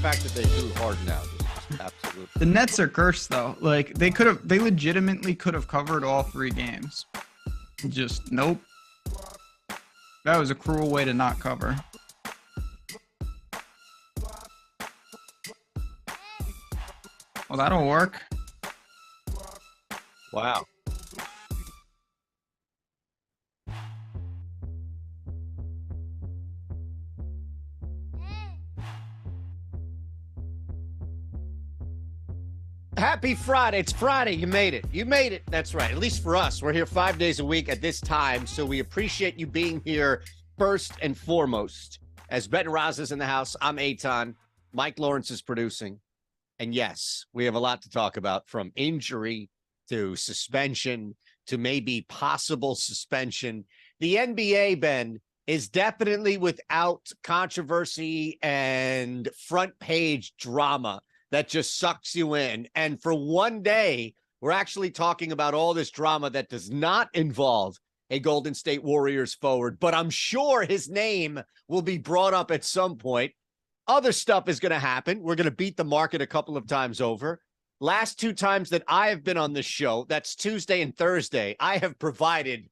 fact that they threw Harden out is just absolute. The Nets are cursed though. Like they legitimately could have covered all 3 games. Just nope. That was a cruel way to not cover. Well, that'll work. Wow. Happy Friday. It's Friday. You made it. You made it. That's right. At least for us. We're here 5 days a week at this time. So we appreciate you being here first and foremost. As Bet and Rasa's in the house, I'm Eytan. Mike Lawrence is producing. And yes, we have a lot to talk about, from injury to suspension to maybe possible suspension. The NBA, Ben, is definitely without controversy and front page drama that just sucks you in. And for one day, we're actually talking about all this drama that does not involve a Golden State Warriors forward, but I'm sure his name will be brought up at some point. Other stuff is going to happen. We're going to beat the market a couple of times over. Last 2 times that I have been on this show, that's Tuesday and Thursday, I have provided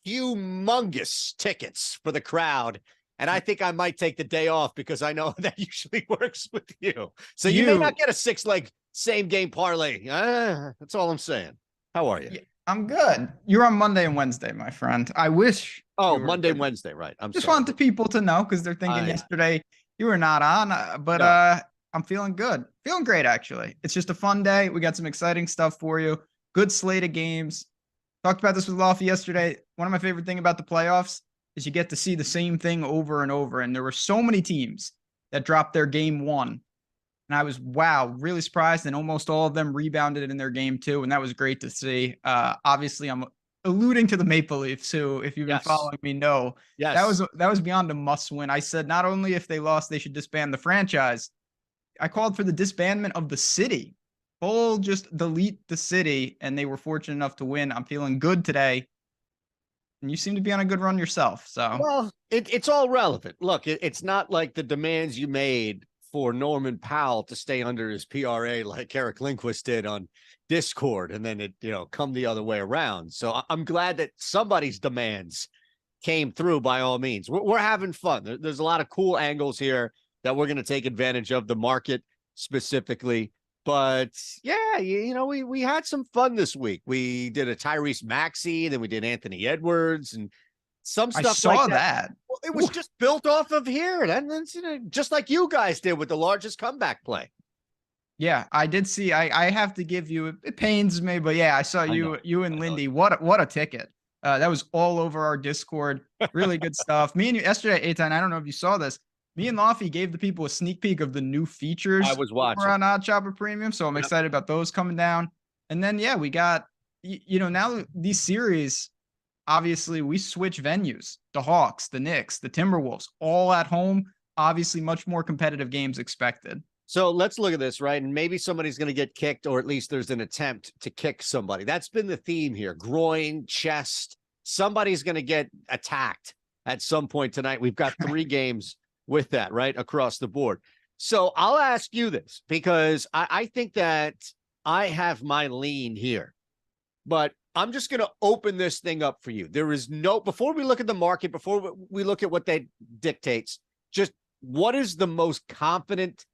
humongous tickets for the crowd. And I think I might take the day off because I know that usually works with you. So you may not get a 6-leg same game parlay. That's all I'm saying. How are you? Yeah, I'm good. You're on Monday and Wednesday, my friend. I wish. Oh, Monday and Wednesday, right. I'm just sorry. want the people to know because they're thinking yesterday you were not on, but no. I'm feeling good. Feeling great, actually. It's just a fun day. We got some exciting stuff for you. Good slate of games. Talked about this with Lofty yesterday. One of my favorite things about the playoffs is you get to see the same thing over and over. And there were so many teams that dropped their game 1. And I was, wow, really surprised. And almost all of them rebounded in their game 2. And that was great to see. Obviously, I'm alluding to the Maple Leafs, who, if you've been following me, know that was beyond a must win. I said not only if they lost, they should disband the franchise. I called for the disbandment of the city. Full just delete the city, and they were fortunate enough to win. I'm feeling good today. And you seem to be on a good run yourself. So, well, it's all relevant. Look, it's not like the demands you made for Norman Powell to stay under his PRA like Eric Lindquist did on Discord, and then it, come the other way around. So I'm glad that somebody's demands came through by all means. We're having fun. There's a lot of cool angles here that we're going to take advantage of, the market specifically. But yeah, we had some fun this week. We did a Tyrese Maxey, then we did Anthony Edwards and some stuff. I saw that. Well, it was just built off of here. And then, just like you guys did with the largest comeback play. Yeah, I did see. I have to give you, it pains me, but yeah, I saw you and Lindy. What a ticket. That was all over our Discord. Really good stuff. Me and you yesterday, Eytan, I don't know if you saw this. Me and Lofty gave the people a sneak peek of the new features. I was watching. We're on OddsShopper Premium, so I'm excited about those coming down. And then, yeah, we got, now these series, obviously, we switch venues. The Hawks, the Knicks, the Timberwolves, all at home. Obviously, much more competitive games expected. So let's look at this, right? And maybe somebody's going to get kicked, or at least there's an attempt to kick somebody. That's been the theme here. Groin, chest. Somebody's going to get attacked at some point tonight. We've got 3 games with that, right, across the board. So I'll ask you this, because I think that I have my lean here, but I'm just going to open this thing up for you. There is before we look at the market, before we look at what that dictates, just what is the most confident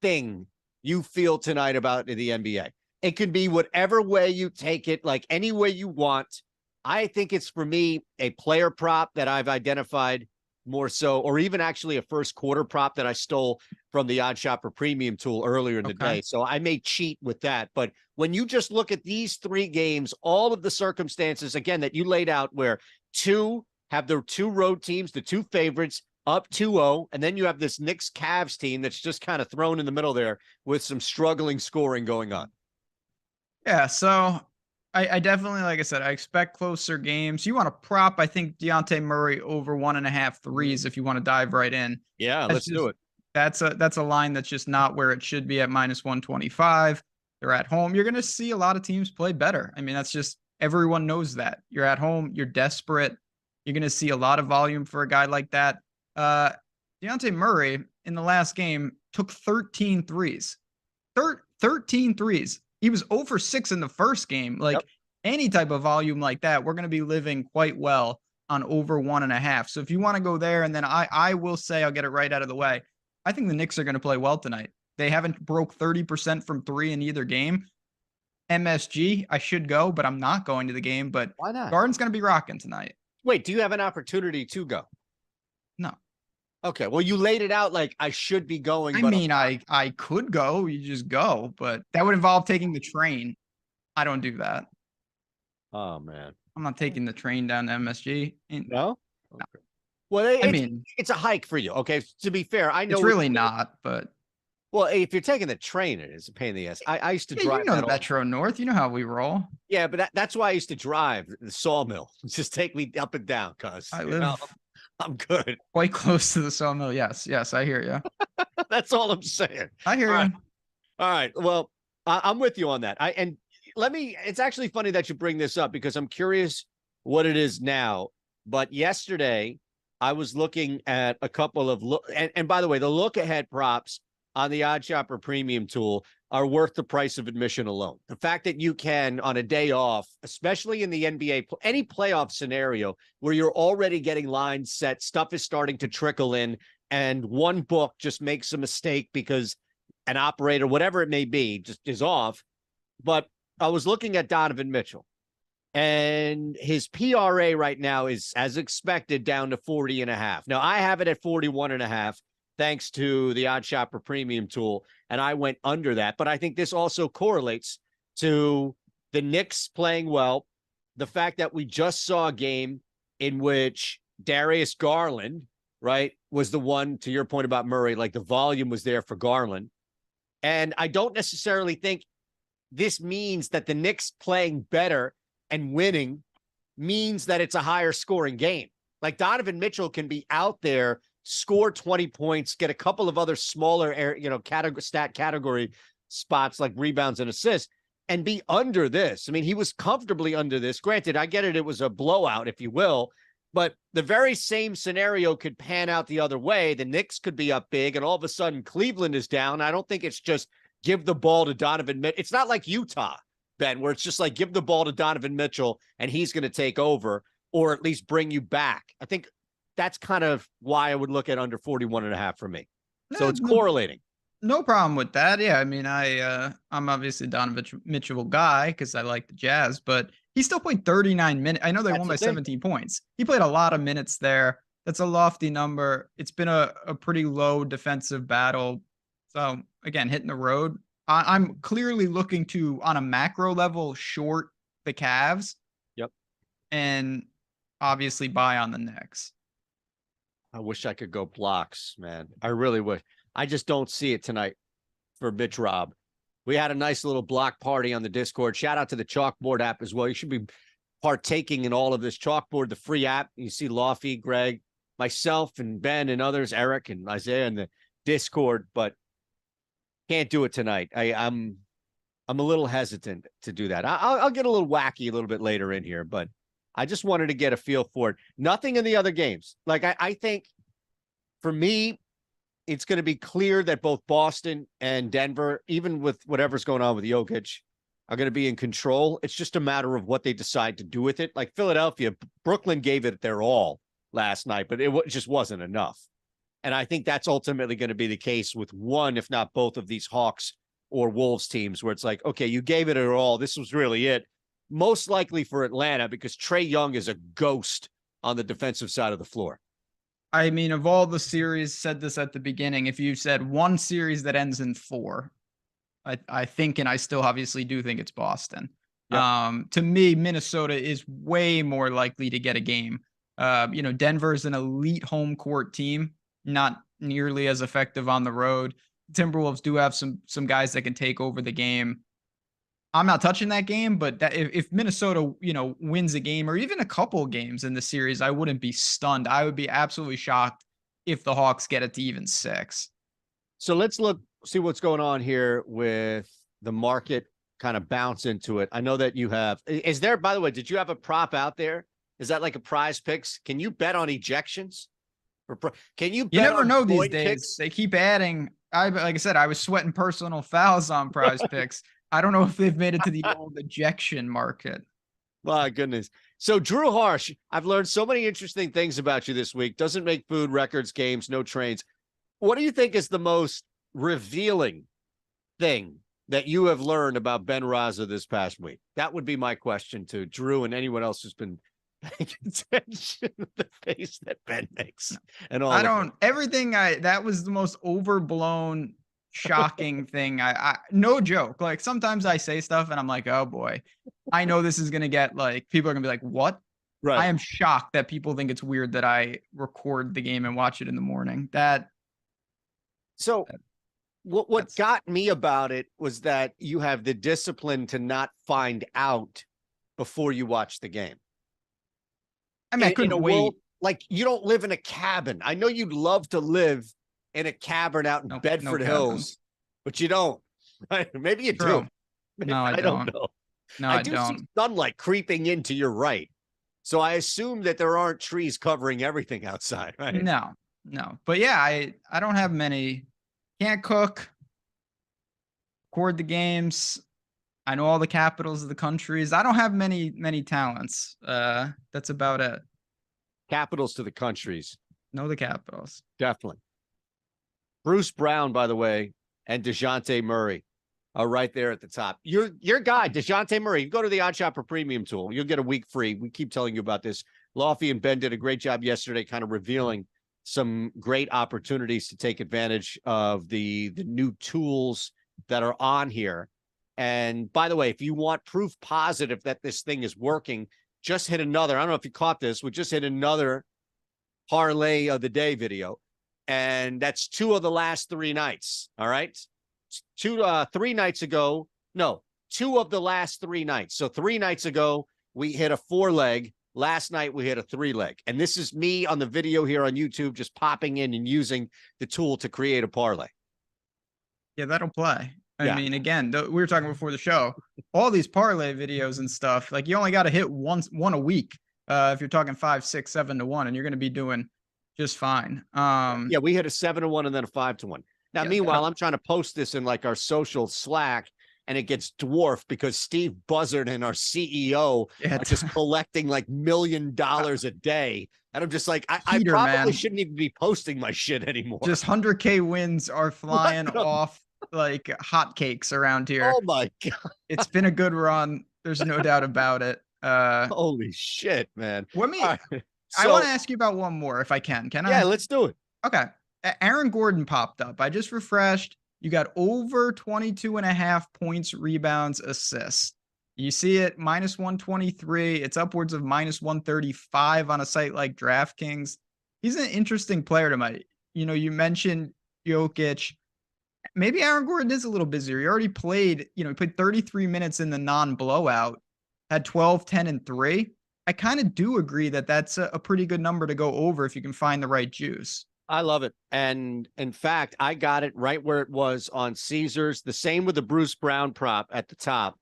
thing you feel tonight about the NBA? It can be whatever way you take it, like any way you want. I think it's, for me, a player prop that I've identified more so, or even actually a first quarter prop that I stole from the OddsShopper Premium tool earlier in the day. So I may cheat with that. But when you just look at these 3 games, all of the circumstances, again, that you laid out, where 2 have their 2 road teams, the 2 favorites, up 2-0, and then you have this Knicks Cavs team that's just kind of thrown in the middle there with some struggling scoring going on. Yeah, so I definitely, like I said, I expect closer games. You want to prop, I think, Dejounte Murray over 1.5 threes if you want to dive right in. Yeah, let's do it. That's a line that's just not where it should be at -125. They're at home. You're going to see a lot of teams play better. I mean, that's just, everyone knows that. You're at home. You're desperate. You're going to see a lot of volume for a guy like that. Dejounte Murray in the last game, took 13 threes. 13 threes. He was 0 for 6 in the first game. Like any type of volume like that, we're going to be living quite well on over 1.5. So if you want to go there, and then I will say, I'll get it right out of the way. I think the Knicks are going to play well tonight. They haven't broke 30% from 3 in either game. MSG, I should go, but I'm not going to the game. But why not? Garden's going to be rocking tonight. Wait, do you have an opportunity to go? No. Okay, well, you laid it out like I should be going. I mean, I could go. You just go, but that would involve taking the train. I don't do that. Oh, man. I'm not taking the train down to MSG. No? No. Okay. Well, it's a hike for you. Okay, to be fair, I know it's really not, but. Well, if you're taking the train, it is a pain in the ass. I used to drive. You know the Metro North. You know how we roll. Yeah, but that's why I used to drive the sawmill. Just take me up and down, cuz I live. I'm good. Quite close to the sawmill. Yes, I hear you. That's all I'm saying. I hear you. All right. Well, I'm with you on that. It's actually funny that you bring this up because I'm curious what it is now. But yesterday, I was looking at a couple of and by the way, the look ahead props on the OddsShopper premium tool are worth the price of admission alone. The fact that you can, on a day off, especially in the NBA, any playoff scenario where you're already getting lines set, stuff is starting to trickle in, and one book just makes a mistake because an operator, whatever it may be, just is off. But I was looking at Donovan Mitchell, and his PRA right now is, as expected, down to 40.5. Now, I have it at 41.5. Thanks to the OddsShopper premium tool, and I went under that. But I think this also correlates to the Knicks playing well, the fact that we just saw a game in which Darius Garland, right, was the one, to your point about Murray, like the volume was there for Garland. And I don't necessarily think this means that the Knicks playing better and winning means that it's a higher scoring game. Like Donovan Mitchell can be out there, score 20 points, get a couple of other smaller, stat category spots like rebounds and assists, and be under this. I mean, he was comfortably under this. Granted, I get it. It was a blowout, if you will, but the very same scenario could pan out the other way. The Knicks could be up big, and all of a sudden Cleveland is down. I don't think it's just give the ball to Donovan Mitchell. It's not like Utah, Ben, where it's just like give the ball to Donovan Mitchell and he's going to take over or at least bring you back. I think that's kind of why I would look at under 41.5 for me. So it's correlating. No problem with that. Yeah, I mean, I'm obviously Donovan Mitchell guy because I like the Jazz, but he still played 39 minutes. I know they won by 17 points. He played a lot of minutes there. That's a lofty number. It's been a pretty low defensive battle. So again, hitting the road. I'm clearly looking to, on a macro level, short the Cavs. Yep. And obviously buy on the Knicks. I wish I could go blocks, man. I really wish. I just don't see it tonight for Mitch Rob. We had a nice little block party on the Discord. Shout out to the Chalkboard app as well. You should be partaking in all of this. Chalkboard, the free app. You see Lofty, Greg, myself, and Ben, and others, Eric and Isaiah in the Discord, but can't do it tonight. I'm a little hesitant to do that. I'll get a little wacky a little bit later in here, but I just wanted to get a feel for it. Nothing in the other games. Like I think for me, it's going to be clear that both Boston and Denver, even with whatever's going on with Jokic, are going to be in control. It's just a matter of what they decide to do with it. Like Philadelphia, Brooklyn gave it their all last night, but it just wasn't enough. And I think that's ultimately going to be the case with one, if not both of these Hawks or Wolves teams, where it's like, okay, you gave it all. This was really it. Most likely for Atlanta because Trae Young is a ghost on the defensive side of the floor. I mean, of all the series, said this at the beginning, if you said one series that ends in 4, I think, and I still obviously do think it's Boston. Yep. To me, Minnesota is way more likely to get a game. Denver is an elite home court team, not nearly as effective on the road. Timberwolves do have some guys that can take over the game. I'm not touching that game, but that if Minnesota, wins a game or even a couple games in the series, I wouldn't be stunned. I would be absolutely shocked if the Hawks get it to even 6. So let's see what's going on here with the market, kind of bounce into it. I know that you have, by the way, did you have a prop out there? Is that like a PrizePicks? Can you bet on ejections? Can you bet never on know these void days. kicks? They keep adding. like I said, I was sweating personal fouls on PrizePicks. I don't know if they've made it to the old ejection market. My goodness. So Drew Harsh, I've learned so many interesting things about you this week. Doesn't make food, records, games, no trades. What do you think is the most revealing thing that you have learned about Ben Rasa this past week? That would be my question to Drew and anyone else who's been paying attention to the face that Ben makes. And all that was the most overblown, shocking thing. I no joke. Like sometimes I say stuff and I'm like, oh boy, I know this is gonna get like people are gonna be like, what? Right. I am shocked that people think it's weird that I record the game and watch it in the morning. What got me about it was that you have the discipline to not find out before you watch the game. I mean, I couldn't wait. World, like you don't live in a cabin. I know you'd love to live in a cabin out in Bedford Hills, but you don't. Right? Maybe you do. No, I don't know. No, I do see sunlight creeping into your right. So I assume that there aren't trees covering everything outside, right? No. But yeah, I don't have many. Can't cook. Record the games. I know all the capitals of the countries. I don't have many talents. That's about it. Capitals to the countries. Know the capitals. Definitely. Bruce Brown, by the way, and DeJounte Murray are right there at the top. Your guy, DeJounte Murray, you go to the OddsShopper premium tool. You'll get a week free. We keep telling you about this. Lofty and Ben did a great job yesterday kind of revealing some great opportunities to take advantage of the new tools that are on here. And by the way, if you want proof positive that this thing is working, just hit another. I don't know if you caught this. We just hit another parlay of the day video. And that's 2 of the last 3 nights. All right. 3 nights ago. No, 2 of the last 3 nights. So 3 nights ago, we hit a 4-leg. Last night, we hit a 3-leg. And this is me on the video here on YouTube, just popping in and using the tool to create a parlay. Yeah, that'll play. I mean, again, we were talking before the show, all these parlay videos and stuff, like you only got to hit one a week. If you're talking 5, 6, 7 to 1, and you're going to be doing just fine. Yeah, we hit a 7 to 1 and then a 5 to 1. Now, meanwhile, I'm trying to post this in like our social Slack, and it gets dwarfed because Steve Buzzard and our CEO are just collecting like $1 million a day. And I'm just like, I probably shouldn't even be posting my shit anymore. Just 100K wins are flying off like hotcakes around here. Oh my God. It's been a good run. There's no doubt about it. Holy shit, man. I want to ask you about one more if I can. Can I? Yeah, let's do it. Okay. Aaron Gordon popped up. I just refreshed. You got over 22.5 points, rebounds, assists. You see it -123. It's upwards of -135 on a site like DraftKings. He's an interesting player to my, you mentioned Jokic. Maybe Aaron Gordon is a little busier. He already played, he played 33 minutes in the non-blowout, had 12, 10, and 3. I kind of do agree that that's a pretty good number to go over if you can find the right juice. I love it. And in fact, I got it right where it was on Caesars. The same with the Bruce Brown prop at the top.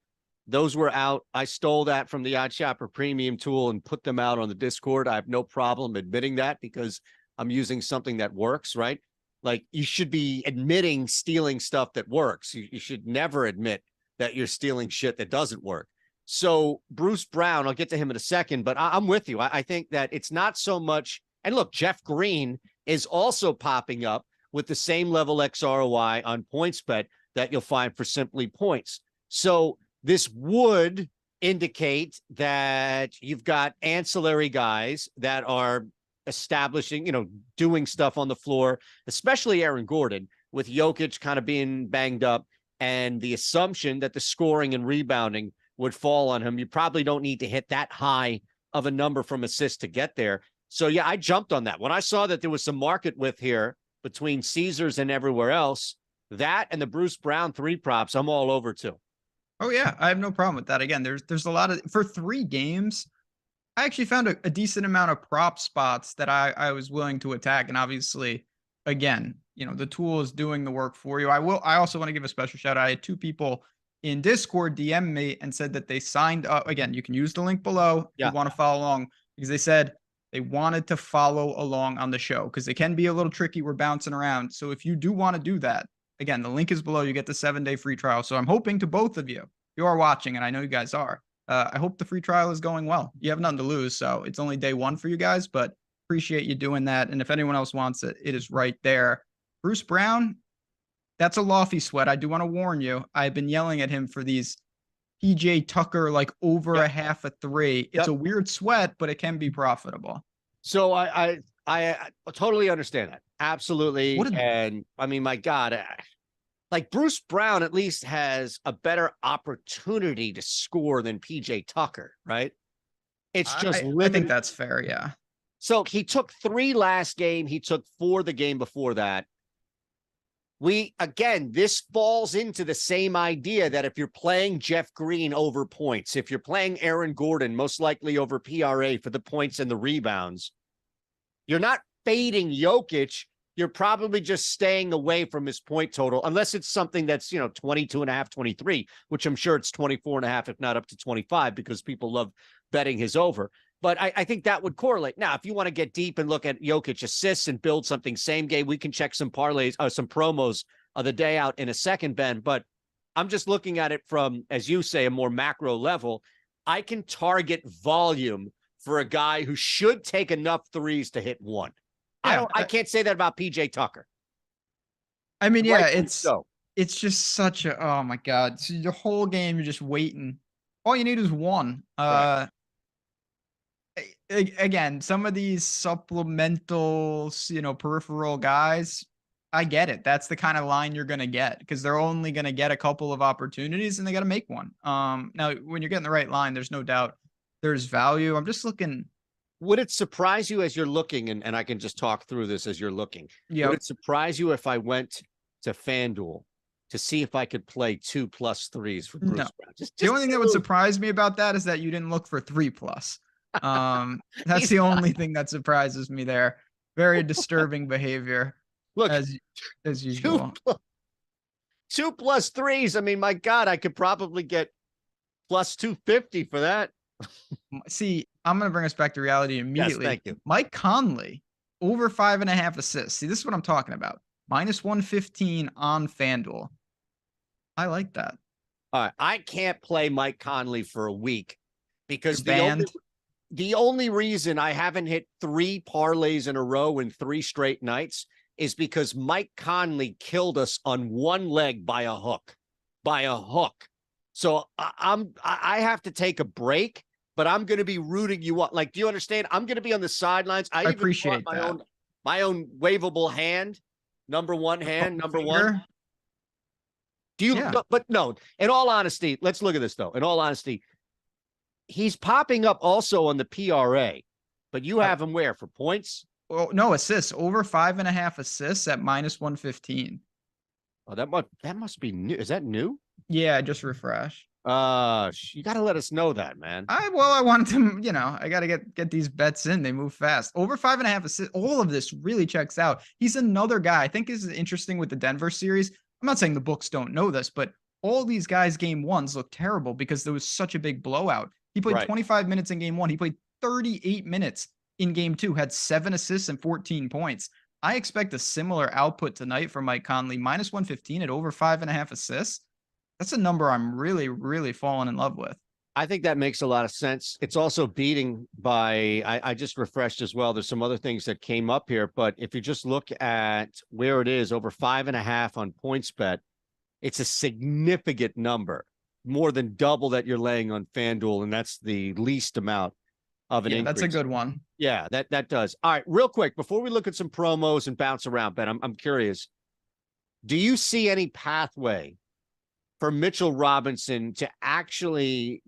Those were out. I stole that from the OddsShopper premium tool and put them out on the Discord. I have no problem admitting that because I'm using something that works, right? Like you should be admitting stealing stuff that works. You should never admit that you're stealing shit that doesn't work. So Bruce Brown, I'll get to him in a second, but I'm with you. I think that it's not so much. And look, Jeff Green is also popping up with the same level XROI on PointsBet that you'll find for Simply Points. So this would indicate that you've got ancillary guys that are establishing, doing stuff on the floor, especially Aaron Gordon, with Jokic kind of being banged up, and the assumption that the scoring and rebounding would fall on him. You probably don't need to hit that high of a number from assists to get there. So, yeah, I jumped on that. When I saw that there was some market width here between Caesars and everywhere else, that and the Bruce Brown 3 props, I'm all over too. Oh, yeah, I have no problem with that. Again, there's a lot of, for 3 games, I actually found a decent amount of prop spots that I was willing to attack. And obviously, again, the tool is doing the work for you. I also want to give a special shout out. I had 2 people in Discord DM me and said that they signed up. Again, you can use the link below if you want to follow along, because they said they wanted to follow along on the show because it can be a little tricky. We're bouncing around. So if you do want to do that, Again, the link is below. You get the 7-day free trial. So I'm hoping to both of you, you are watching, and I know you guys are. I hope the free trial is going well. You have nothing to lose, so it's only day 1 for you guys, but appreciate you doing that. And if anyone else wants it, it is right there. Bruce Brown, that's a lofty sweat. I do want to warn you. I've been yelling at him for these PJ Tucker, like over a half a 3. It's a weird sweat, but it can be profitable. So I totally understand that. Absolutely. And I mean, my God, like Bruce Brown at least has a better opportunity to score than PJ Tucker, right? It's just I think that's fair. Yeah. So he took 3 last game. He took 4 the game before that. This falls into the same idea that if you're playing Jeff Green over points, if you're playing Aaron Gordon, most likely over PRA for the points and the rebounds, you're not fading Jokic. You're probably just staying away from his point total, unless it's something that's, 22.5, 23, which I'm sure it's 24.5, if not up to 25, because people love betting his over. But I think that would correlate. Now, if you want to get deep and look at Jokic assists and build something same game, we can check some parlays or some promos of the day out in a second, Ben. But I'm just looking at it from, as you say, a more macro level. I can target volume for a guy who should take enough threes to hit 1. Yeah, I can't say that about PJ Tucker. I mean, yeah, it's just such a, oh my God. So the whole game, you're just waiting. All you need is 1. Right. Again, some of these supplemental, peripheral guys, I get it. That's the kind of line you're going to get because they're only going to get a couple of opportunities and they got to make one. Now, when you're getting the right line, there's no doubt there's value. I'm just looking. Would it surprise you as you're looking, and I can just talk through this as you're looking? Yeah. Would it surprise you if I went to FanDuel to see if I could play 2+ threes for Bruce Brown? Just the only thing that would surprise me about that is that you didn't look for 3+. That's the only thing that surprises me there. Very disturbing behavior. Look, as usual. 2+ threes. I mean, my God, I could probably get plus 250 for that. See, I'm going to bring us back to reality immediately. Yes, thank you. Mike Conley, over 5.5 assists. See, this is what I'm talking about. -115 on FanDuel. I like that. All right. I can't play Mike Conley for a week because the only reason I haven't hit 3 parlays in a row in 3 straight nights is because Mike Conley killed us on 1 leg by a hook. So I have to take a break, but I'm going to be rooting you up. Like, do you understand? I'm going to be on the sidelines. I appreciate my own waivable hand, number 1 hand, number 1. Do you? Yeah. But no. In all honesty, let's look at this though. In all honesty, he's popping up also on the PRA, but you have him where for points? Well, no assists, over 5.5 assists at -115. Oh, that must be new. Is that new? Yeah, just refresh. You got to let us know that, man. I wanted to, I got to get these bets in. They move fast. Over 5.5 assists. All of this really checks out. He's another guy I think is interesting with the Denver series. I'm not saying the books don't know this, but all these guys game 1s look terrible because there was such a big blowout. He played 25 minutes in game 1. He played 38 minutes in game 2, had 7 assists and 14 points. I expect a similar output tonight from Mike Conley, -115 at over 5.5 assists. That's a number I'm really, really falling in love with. I think that makes a lot of sense. It's also beating by, I just refreshed as well. There's some other things that came up here, but if you just look at where it is, over 5.5 on PointsBet, it's a significant number, more than double that you're laying on FanDuel, and that's the least amount of an increase. That's a good one. Yeah, that does. All right, real quick, before we look at some promos and bounce around, Ben, I'm curious. Do you see any pathway for Mitchell Robinson to actually,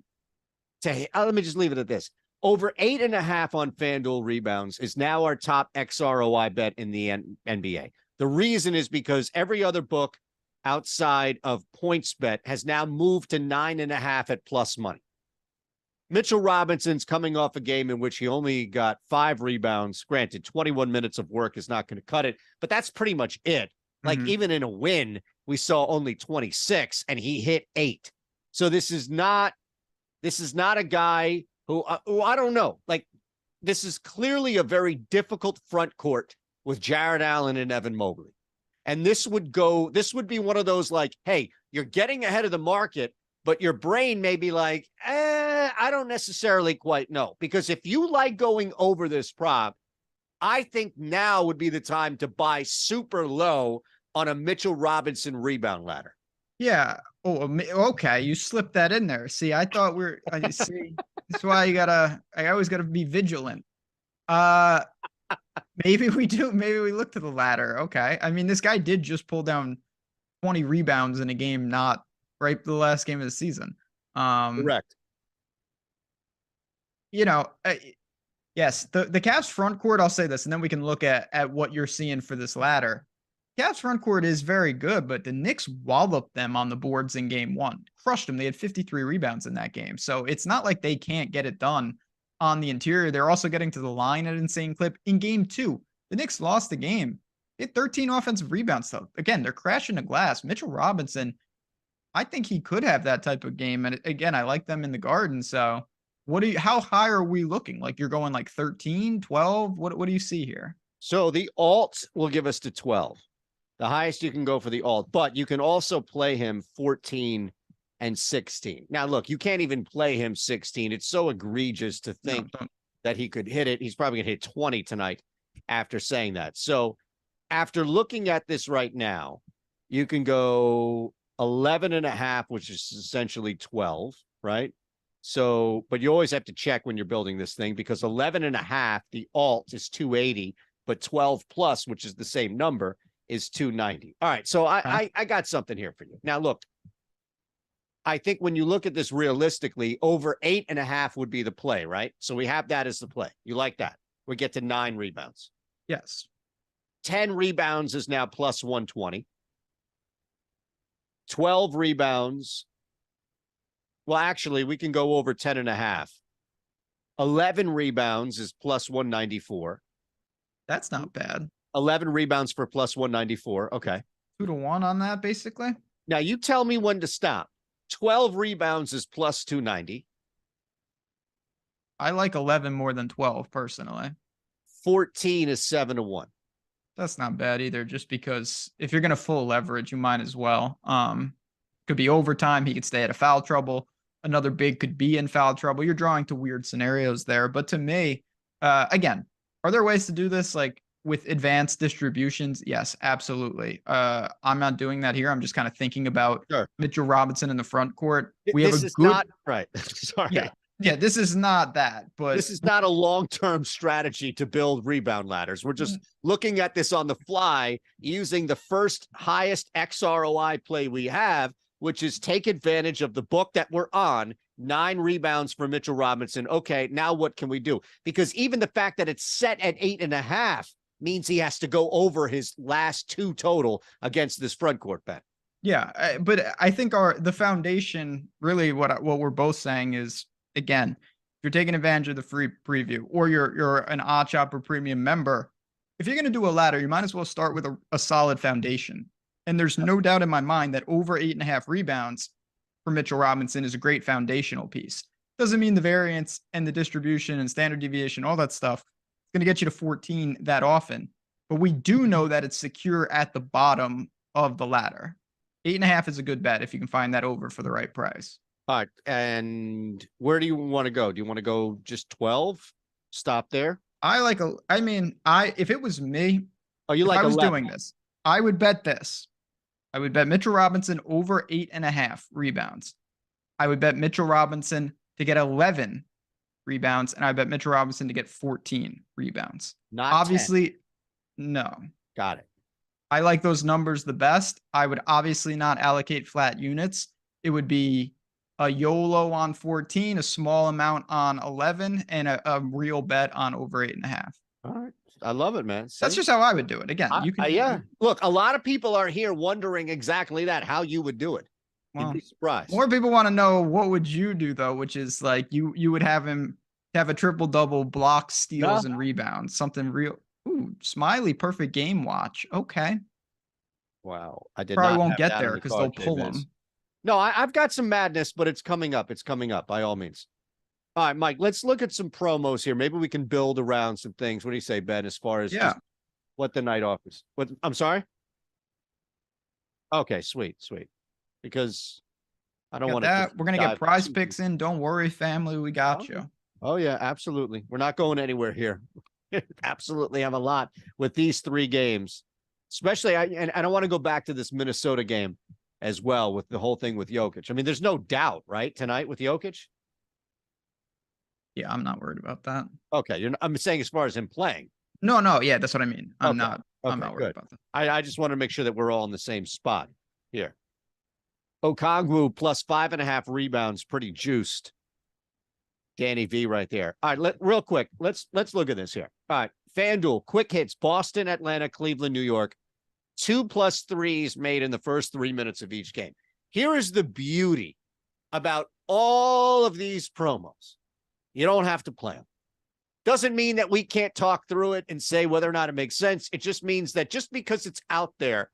let me just leave it at this. Over 8.5 on FanDuel rebounds is now our top XROI bet in the NBA. The reason is because every other book outside of PointsBet has now moved to 9.5 at plus money. Mitchell Robinson's coming off a game in which he only got 5 rebounds. Granted, 21 minutes of work is not going to cut it, but that's pretty much it. Like, even in a win, we saw only 26 and he hit 8. So this is not a guy who I don't know. Like, this is clearly a very difficult front court with Jared Allen and Evan Mobley. And this would be one of those like, hey, you're getting ahead of the market, but your brain may be like, I don't necessarily quite know. Because if you like going over this prop, I think now would be the time to buy super low on a Mitchell Robinson rebound ladder. Yeah. Oh, okay. You slipped that in there. See, I thought see, that's why I always gotta be vigilant. Maybe we look to the ladder. Okay. I mean, this guy did just pull down 20 rebounds in a game, not right the last game of the season. Correct. Yes, the Cavs front court, I'll say this, and then we can look at what you're seeing for this ladder. Cavs front court is very good, but the Knicks walloped them on the boards in game 1. Crushed them. They had 53 rebounds in that game. So it's not like they can't get it done on the interior. They're also getting to the line at an insane clip. In game 2, the Knicks lost the game. They had 13 offensive rebounds, though. Again, they're crashing the glass. Mitchell Robinson, I think he could have that type of game. And again, I like them in the Garden. So how high are we looking? Like you're going like 13, 12? What do you see here? So the alt will give us to 12. The highest you can go for the alt, but you can also play him 14 and 16. Now, look, you can't even play him 16. It's so egregious to think that he could hit it. He's probably going to hit 20 tonight after saying that. So after looking at this right now, you can go 11.5, which is essentially 12, right? So, but you always have to check when you're building this thing because 11.5, the alt is 280, but 12 plus, which is the same number, is 290. All right. So I got something here for you. Now, look, I think when you look at this realistically, over 8.5 would be the play, right? So we have that as the play. You like that? We get to 9 rebounds. Yes. 10 rebounds is now plus 120. 12 rebounds. Well, actually, we can go over 10.5. 11 rebounds is plus 194. That's not bad. 11 rebounds for plus 194. Okay. 2-1 on that, basically. Now, you tell me when to stop. 12 rebounds is plus 290. I like 11 more than 12, personally. 14 is 7-1. That's not bad either, just because if you're going to full leverage, you might as well. Could be overtime. He could stay out of foul trouble. Another big could be in foul trouble. You're drawing to weird scenarios there. But to me, again, are there ways to do this like with advanced distributions? Yes, absolutely. I'm not doing that here. I'm just kind of thinking about Mitchell Robinson in the front court. We have a good not right. Sorry. Yeah, this is not that, but this is not a long-term strategy to build rebound ladders. We're just looking at this on the fly using the first highest XROI play we have, which is take advantage of the book that we're on. 9 rebounds for Mitchell Robinson. Okay, now what can we do? Because even the fact that it's set at 8.5 means he has to go over his last 2 total against this front court bet. Yeah, but I think the foundation, really what we're both saying is, again, if you're taking advantage of the free preview or you're an OddsShopper premium member, if you're going to do a ladder, you might as well start with a solid foundation. And there's no doubt in my mind that over 8.5 rebounds for Mitchell Robinson is a great foundational piece. Doesn't mean the variance and the distribution and standard deviation, all that stuff, is going to get you to 14 that often. But we do know that it's secure at the bottom of the ladder. 8.5 is a good bet if you can find that over for the right price. All right. And where do you want to go? Do you want to go just 12? Stop there? If it was me, if I was doing this, I would bet this. I would bet Mitchell Robinson over 8.5 rebounds. I would bet Mitchell Robinson to get 11 rebounds, and I bet Mitchell Robinson to get 14 rebounds. Not obviously 10. No. Got it. I like those numbers the best. I would obviously not allocate flat units. It would be a YOLO on 14, a small amount on 11, and a real bet on over 8.5. All right. I love it, man. That's just how I would do it. Again, you can. Yeah. Look, a lot of people are here wondering exactly that, how you would do it. Well, you'd be surprised. More people want to know what would you do though, which is like you would have him have a triple double, blocks, steals, and rebounds. Something real. Ooh, Smiley, perfect game watch. Okay. Wow. I did probably not won't get there because they'll pull him. No, I've got some madness, but it's coming up. It's coming up by all means. All right, Mike, let's look at some promos here. Maybe we can build around some things. What do you say, Ben, as far as what the night offers? I'm sorry? Okay, sweet. Because I don't Got want that. to. We're gonna get PrizePicks in. Don't worry, family. We got you. Oh yeah, absolutely. We're not going anywhere here. Absolutely have a lot with these 3 games, especially. And I don't want to go back to this Minnesota game as well with the whole thing with Jokic. I mean, there's no doubt, right, tonight with Jokic. Yeah, I'm not worried about that. Okay, I'm saying as far as him playing. No, yeah, that's what I mean. I'm Okay. not. I'm not worried about that. I just want to make sure that we're all in the same spot here. Okongwu plus 5.5 rebounds, pretty juiced. Danny V right there. All right, real quick, let's look at this here. All right, FanDuel, quick hits, Boston, Atlanta, Cleveland, New York. 2+ threes made in the first 3 minutes of each game. Here is the beauty about all of these promos. You don't have to play them. Doesn't mean that we can't talk through it and say whether or not it makes sense. It just means that just because it's out there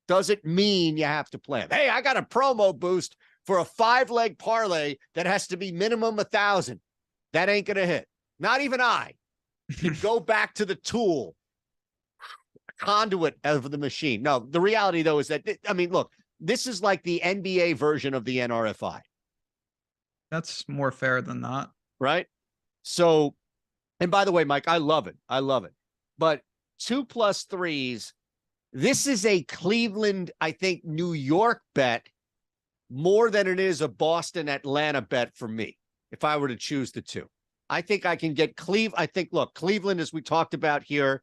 doesn't mean you have to play them. Hey, I got a promo boost for a 5-leg parlay that has to be minimum 1,000. That ain't going to hit. Not even I can go back to the tool, conduit of the machine. No, the reality, though, is that, I mean, look, this is like the NBA version of the NRFI. That's more fair than that. Right? So, and by the way, Mike, I love it. But 2+ threes, this is a Cleveland, I think, New York bet more than it is a Boston, Atlanta bet for me, if I were to choose the two. I think I can get look, Cleveland, as we talked about here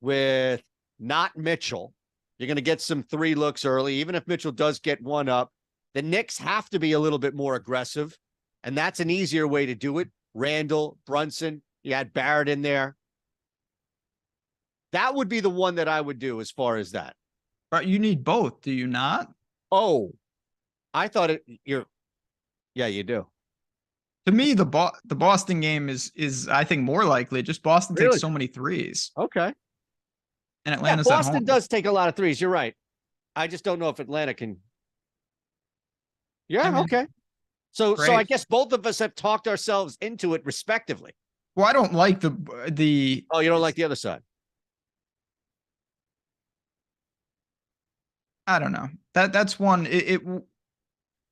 with not Mitchell, you're going to get some 3 looks early, even if Mitchell does get one up. The Knicks have to be a little bit more aggressive, and that's an easier way to do it. Randall, Brunson, you had Barrett in there. That would be the one that I would do as far as that. But you need both, do you not? Oh, I thought yeah, you do. To me, the Boston game is I think more likely. Just Boston takes so many threes. Okay. And Atlanta's at home. Boston does take a lot of threes. You're right. I just don't know if Atlanta can. Yeah, okay. So I guess both of us have talked ourselves into it respectively. Well, I don't like the. Oh, you don't like the other side? I don't know. That's one.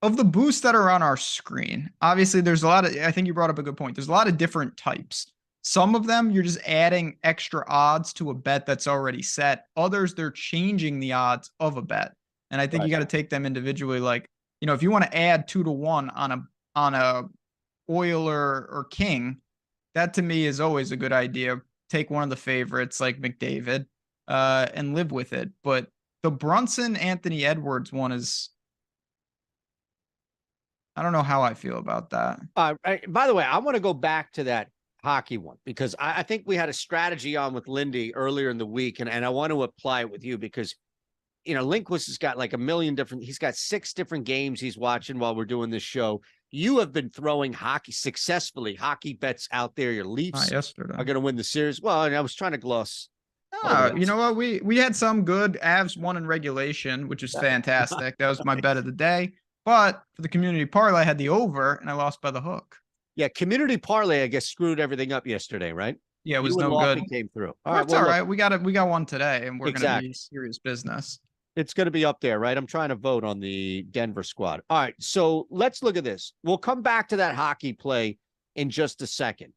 Of the boosts that are on our screen, obviously there's a lot of, I think you brought up a good point. There's a lot of different types. Some of them, you're just adding extra odds to a bet that's already set. Others, they're changing the odds of a bet. And I think you got to take them individually. Like, you know, if you want to add 2-1 on a Oiler or King, that to me is always a good idea. Take one of the favorites like McDavid and live with it. But the Brunson, Anthony Edwards one is, I don't know how I feel about that. By the way, I want to go back to that hockey one because I think we had a strategy on with Lindy earlier in the week, and I want to apply it with you because, you know, Lindquist has got like he's got 6 different games he's watching while we're doing this show. You have been throwing hockey bets out there. Your Leafs are going to win the series. Well, I was trying to gloss. You know what? We had some good. Avs won in regulation, which is fantastic. That was my bet of the day. But for the community parlay, I had the over, and I lost by the hook. Yeah, community parlay, I guess, screwed everything up yesterday, right? Yeah, it was no good. Came through. That's all right. We got one today, and we're going to be serious business. It's going to be up there, right? I'm trying to vote on the Denver squad. All right, so let's look at this. We'll come back to that hockey play in just a second.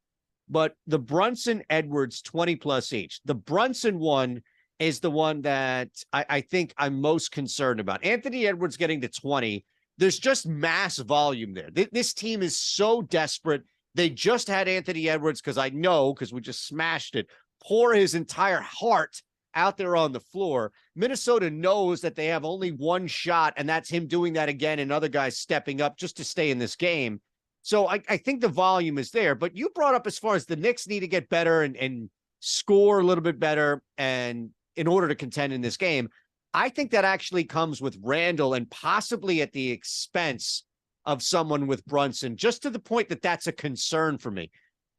But the Brunson Edwards 20+ each. The Brunson one is the one that I think I'm most concerned about. Anthony Edwards getting to 20. There's just mass volume there. This team is so desperate. They just had Anthony Edwards, because we just smashed it, pour his entire heart out there on the floor. Minnesota knows that they have only one shot, and that's him doing that again and other guys stepping up just to stay in this game. So I think the volume is there. But you brought up as far as the Knicks need to get better and score a little bit better and in order to contend in this game. I think that actually comes with Randall and possibly at the expense of someone with Brunson, just to the point that that's a concern for me.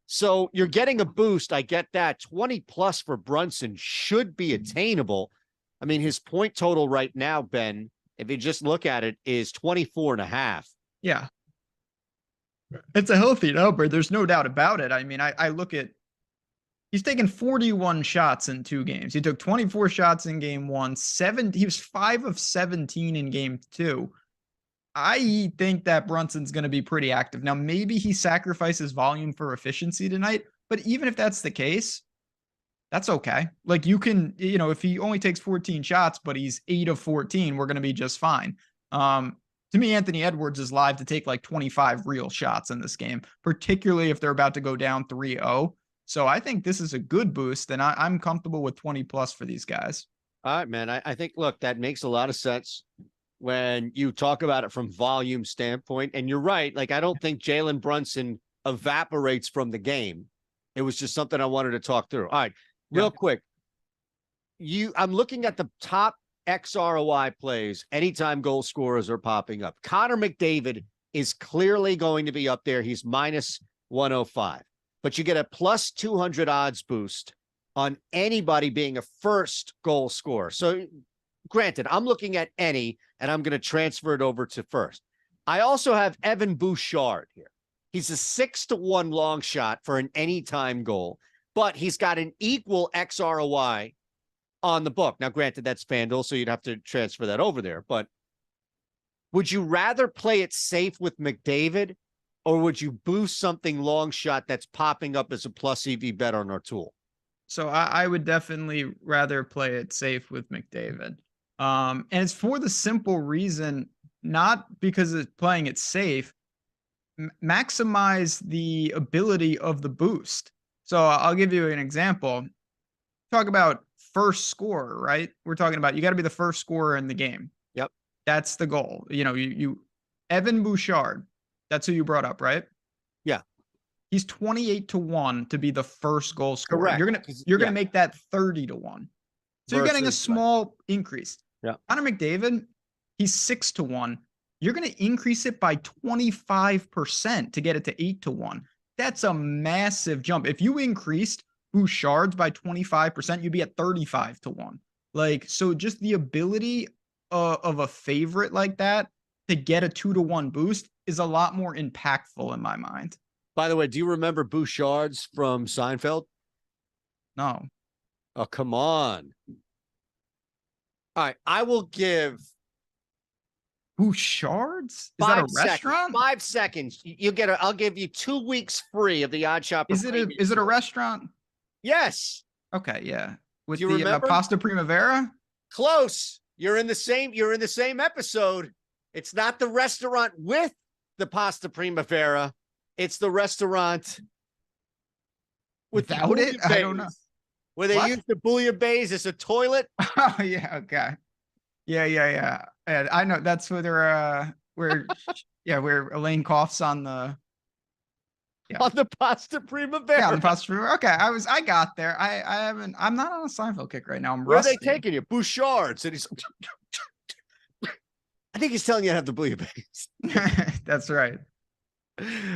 So you're getting a boost. I get that. 20+ for Brunson should be attainable. I mean, his point total right now, Ben, if you just look at it, is 24.5. Yeah. It's a healthy number. There's no doubt about it. I mean, I look at He's taken 41 shots in 2 games. He took 24 shots in game 1, he was 5 of 17 in game 2. I think that Brunson's going to be pretty active. Now, maybe he sacrifices volume for efficiency tonight, but even if that's the case, that's okay. Like you can, if he only takes 14 shots, but he's 8 of 14, we're going to be just fine. To me, Anthony Edwards is live to take like 25 real shots in this game, particularly if they're about to go down 3-0. So I think this is a good boost, and I'm comfortable with 20 plus for these guys. All right, man. I think, look, that makes a lot of sense when you talk about it from volume standpoint. And you're right. Like, I don't think Jalen Brunson evaporates from the game. It was just something I wanted to talk through. All right, real quick. I'm looking at the top XROI plays. Anytime goal scorers are popping up. Connor McDavid is clearly going to be up there. He's minus 105. But you get a plus 200 odds boost on anybody being a first goal scorer. So granted, I'm looking at any, and I'm going to transfer it over to first. I also have Evan Bouchard here. He's a 6-1 long shot for an anytime goal, but he's got an equal XROI on the book. Now, granted, that's FanDuel, so you'd have to transfer that over there. But would you rather play it safe with McDavid, or would you boost something long shot that's popping up as a plus EV bet on our tool? So I would definitely rather play it safe with McDavid. And it's for the simple reason, not because it's playing it safe, maximize the ability of the boost. So I'll give you an example. Talk about first scorer, right? We're talking about you got to be the first scorer in the game. Yep. That's the goal. You Evan Bouchard, that's who you brought up, right? Yeah. He's 28-1 to be the first goal scorer. Correct. You're gonna make that 30-1. So you're getting a small increase. Yeah. Connor McDavid, he's 6-1. You're gonna increase it by 25% to get it to 8-1. That's a massive jump. If you increased Bouchard's by 25%, you'd be at 35-1. Like, so just the ability of a favorite like that to get a 2-1 boost is a lot more impactful in my mind. By the way, do you remember Bouchard's from Seinfeld? No. Oh, come on. All right, I will give Bouchard's? Is that a restaurant? 5 seconds. I'll give you 2 weeks free of the OddsShopper. Is it a restaurant? Yes. Okay, yeah. With you remember? Pasta Primavera? Close. You're in the same episode. It's not the restaurant with the Pasta Primavera. It's the restaurant without it. I don't know. Where they use the bouillabaisse as a toilet. Oh yeah, okay. Yeah. And I know that's where where Elaine coughs on the on the Pasta Primavera. Yeah, on the Pasta Primavera. Okay, I got there. I'm not on a Seinfeld kick right now. I'm Where rusty. are they taking you? Bouchard's. And he's I think he's telling you to have the bouillabaisse. That's right.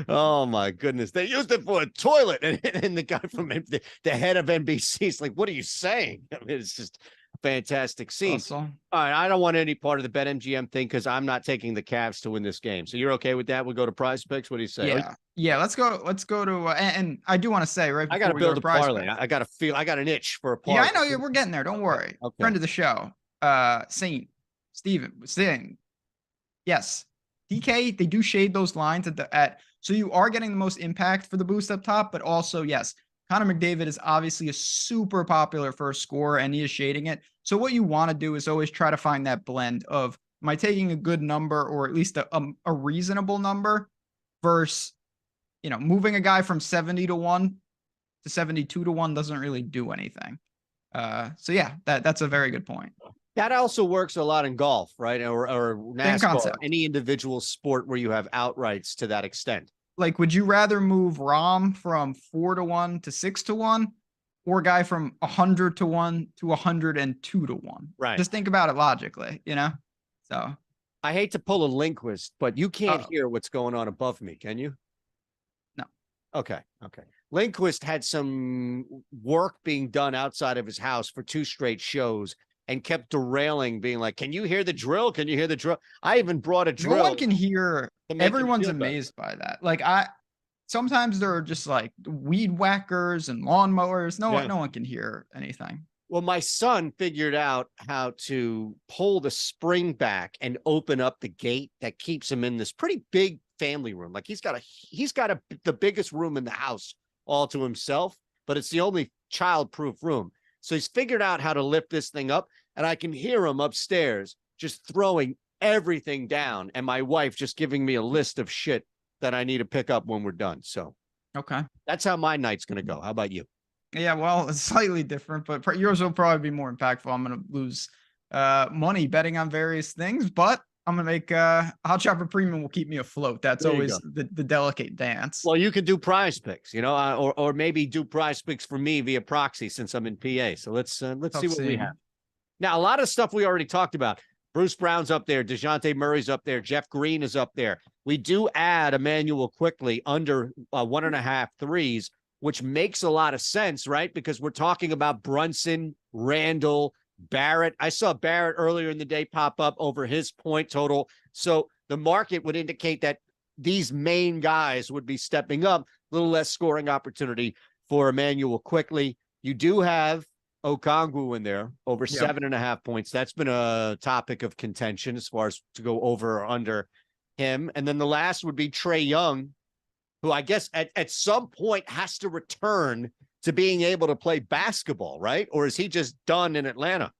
Oh my goodness. They used it for a toilet. And the guy from the head of NBC is like, what are you saying? I mean, it's just a fantastic scene. Awesome. All right. I don't want any part of the BetMGM thing because I'm not taking the Cavs to win this game. So you're okay with that? We'll go to PrizePicks. What do you say? Yeah. Let's go to and I do want to say right. I got to build a parlay. I got an itch for a parlay. Yeah, I know we're getting there. Don't worry. Okay. Friend of the show, Saint Steven was saying, yes. DK, they do shade those lines so you are getting the most impact for the boost up top, but also, yes, Connor McDavid is obviously a super popular first scorer and he is shading it. So what you want to do is always try to find that blend of, am I taking a good number or at least a reasonable number versus, moving a guy from 70-1 to 72-1 doesn't really do anything. So yeah, that's a very good point. That also works a lot in golf, right? Or NASCAR, any individual sport where you have outrights to that extent. Like, would you rather move Rom from 4-1 to 6-1 or a guy from 100-1 to 102-1? Right. Just think about it logically, So I hate to pull a Lindquist, but you can't hear what's going on above me, can you? No. Okay. Lindquist had some work being done outside of his house for 2 straight shows. And kept derailing, being like, can you hear the drill? Can you hear the drill? I even brought a drill. No one can hear. Everyone's amazed by that. Like sometimes there are just like weed whackers and lawnmowers. Yeah. No one can hear anything. Well, my son figured out how to pull the spring back and open up the gate that keeps him in this pretty big family room. Like he's got the biggest room in the house all to himself, but it's the only child-proof room. So he's figured out how to lift this thing up, and I can hear him upstairs just throwing everything down, and my wife just giving me a list of shit that I need to pick up when we're done. So Okay. that's how my night's going to go. How about you? Yeah, well, it's slightly different, but yours will probably be more impactful. I'm going to lose money betting on various things, but I'm going to make OddsShopper Premium will keep me afloat. That's always the delicate dance. Well, you could do PrizePicks, or maybe do PrizePicks for me via proxy since I'm in PA. So let's see what we have. Now, a lot of stuff we already talked about. Bruce Brown's up there. DeJounte Murray's up there. Jeff Green is up there. We do add Emmanuel quickly under 1.5 threes, which makes a lot of sense, right? Because we're talking about Brunson, Randall, Barrett. I saw Barrett earlier in the day pop up over his point total. So the market would indicate that these main guys would be stepping up, a little less scoring opportunity for Emmanuel quickly. You do have Okongwu in there over 7.5 points. That's been a topic of contention as far as to go over or under him. And then the last would be Trae Young, who I guess at some point has to return to being able to play basketball, right? Or is he just done in Atlanta?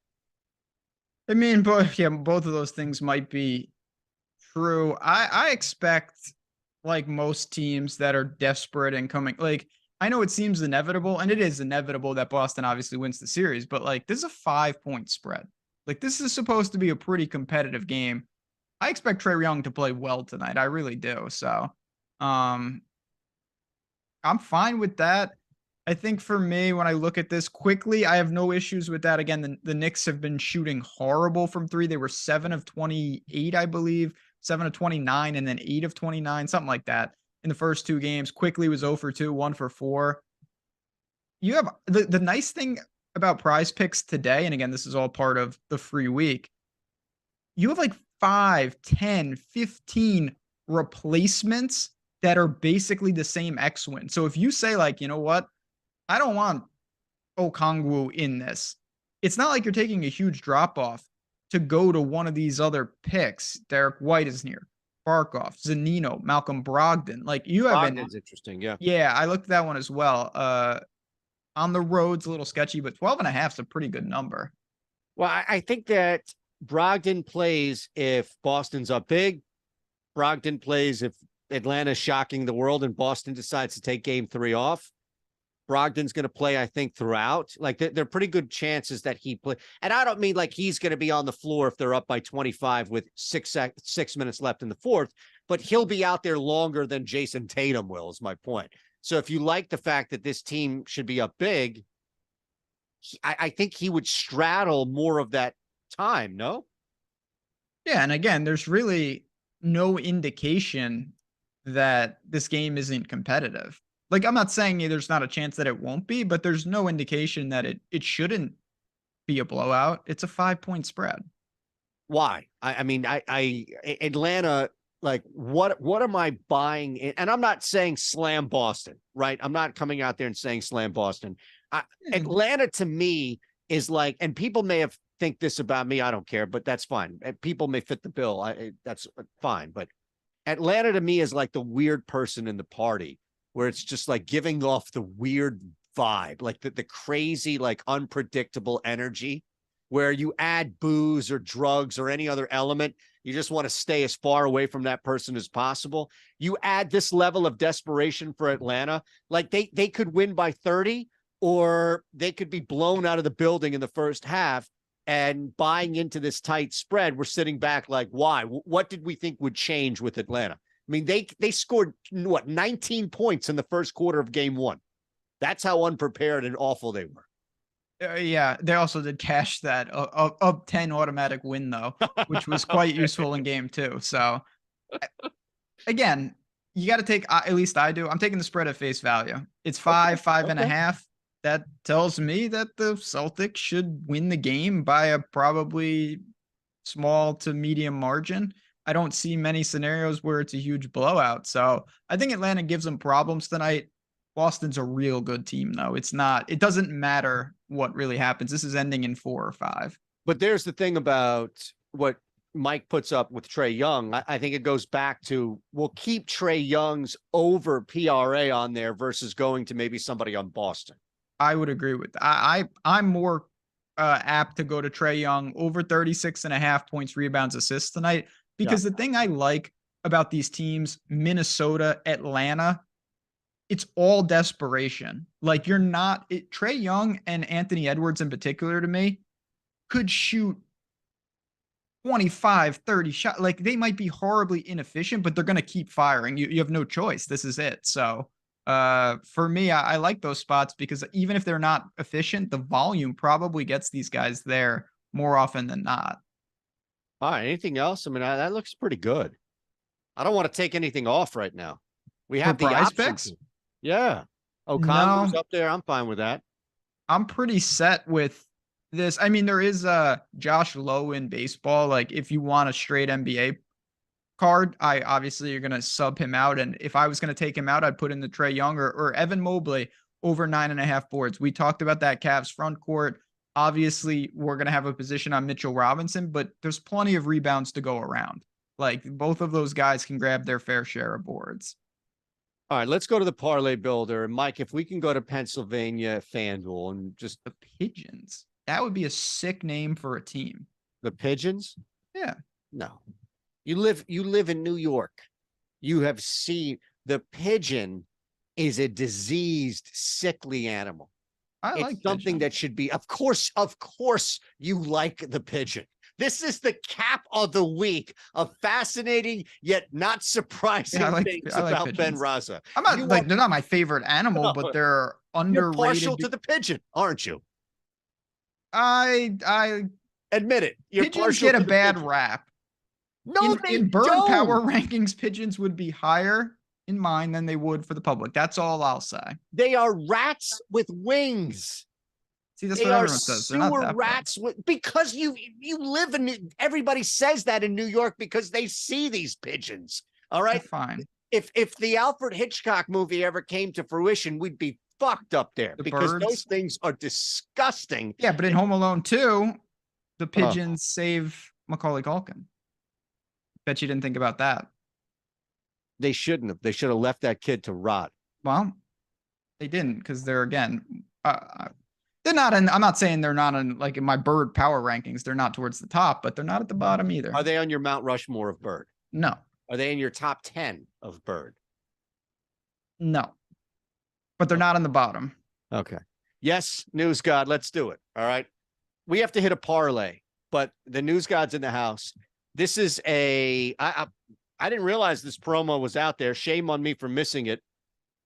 I mean, both of those things might be true. I expect, like most teams that are desperate and coming, like, I know it seems inevitable, and it is inevitable that Boston obviously wins the series, but like this is a 5-point spread. Like this is supposed to be a pretty competitive game. I expect Trae Young to play well tonight. I really do. So I'm fine with that. I think for me, when I look at this quickly, I have no issues with that. Again, the Knicks have been shooting horrible from three. They were 7 of 28, I believe, 7 of 29, and then 8 of 29, something like that in the first 2 games. Quickly was 0 for 2, 1 for 4. You have the nice thing about PrizePicks today, and again, this is all part of the free week. You have like 5, 10, 15 replacements that are basically the same X win. So if you say like, you know what, I don't want Okongwu in this, it's not like you're taking a huge drop off to go to one of these other picks. Derek White is near. Barkov, Zanino, Malcolm Brogdon. Like you have Brogdon's interesting, yeah. Yeah, I looked at that one as well. On the road's a little sketchy, but 12.5 is a pretty good number. Well, I think that Brogdon plays if Boston's up big. Brogdon plays if Atlanta's shocking the world and Boston decides to take game 3 off. Brogdon's going to play, I think, throughout. Like, they're pretty good chances that he play. And I don't mean like he's going to be on the floor if they're up by 25 with 6 minutes left in the fourth, but he'll be out there longer than Jason Tatum will, is my point. So if you like the fact that this team should be up big, I think he would straddle more of that time, no? Yeah, and again, there's really no indication that this game isn't competitive. Like, I'm not saying there's not a chance that it won't be, but there's no indication that it shouldn't be a blowout. It's a 5-point spread. Why? I mean, Atlanta, like, what am I buying in? And I'm not saying slam Boston, right? I'm not coming out there and saying slam Boston. Atlanta to me is like, and people may have think this about me, I don't care, but that's fine. People may fit the bill. That's fine. But Atlanta to me is like the weird person in the party, where it's just like giving off the weird vibe, like the crazy, like unpredictable energy, where you add booze or drugs or any other element. You just want to stay as far away from that person as possible. You add this level of desperation for Atlanta, like they could win by 30, or they could be blown out of the building in the first half. And buying into this tight spread, we're sitting back like, why? What did we think would change with Atlanta? I mean, they scored, 19 points in the first quarter of game 1. That's how unprepared and awful they were. Yeah, they also did cash that up 10 automatic win, though, which was quite useful in game 2. So, again, you got to take, at least I do, I'm taking the spread at face value. It's 5.5. That tells me that the Celtics should win the game by a probably small to medium margin. I don't see many scenarios where it's a huge blowout. So I think Atlanta gives them problems tonight. Boston's a real good team, though. It doesn't matter what really happens. This is ending in 4 or 5. But there's the thing about what Mike puts up with Trae Young. I think it goes back to, we'll keep Trae Young's over PRA on there versus going to maybe somebody on Boston. I would agree with that. I'm more apt to go to Trae Young over 36.5 points, rebounds, assists tonight. Because the thing I like about these teams, Minnesota, Atlanta, it's all desperation. Like Trae Young and Anthony Edwards in particular to me could shoot 25, 30 shots. Like they might be horribly inefficient, but they're going to keep firing. You have no choice. This is it. So for me, I like those spots because even if they're not efficient, the volume probably gets these guys there more often than not. All right. Anything else? I mean, that looks pretty good. I don't want to take anything off right now. We have the PrizePicks. Yeah. O'Connor's up there. I'm fine with that. I'm pretty set with this. I mean, there is Josh Lowe in baseball. Like if you want a straight NBA card, obviously you're going to sub him out. And if I was going to take him out, I'd put in the Trae Young or Evan Mobley over 9.5 boards. We talked about that Cavs front court. Obviously, we're going to have a position on Mitchell Robinson, but there's plenty of rebounds to go around. Like both of those guys can grab their fair share of boards. All right, let's go to the parlay builder. And Mike, if we can go to Pennsylvania FanDuel and just the Pigeons. That would be a sick name for a team. The Pigeons? Yeah. No. You live in New York. You have seen the pigeon is a diseased, sickly animal. It's something that should be, of course, you like the pigeon. This is the cap of the week of fascinating yet not surprising things about Ben Rasa. I'm not they're not my favorite animal, but they're underrated. You're partial to the pigeon, aren't you? I admit it. Pigeons get a bad rap. No, in bird power rankings, pigeons would be higher in mine than they would for the public. That's all I'll say. They are rats with wings. See, that's what everyone says. They're not that rats because you live in. Everybody says that in New York because they see these pigeons. All right, they're fine. If the Alfred Hitchcock movie ever came to fruition, we'd be fucked up there because those things are disgusting. Yeah, but in Home Alone 2, the pigeons save Macaulay Culkin. Bet you didn't think about that. They shouldn't have. They should have left that kid to rot. Well, they didn't because they're they're not in. I'm not saying they're not in like in my bird power rankings. They're not towards the top, but they're not at the bottom either. Are they on your Mount Rushmore of bird? No. Are they in your top 10 of bird? No. But they're not in the bottom. Okay. Yes, news god. Let's do it. All right. We have to hit a parlay, but the news god's in the house. This is I didn't realize this promo was out there. Shame on me for missing it.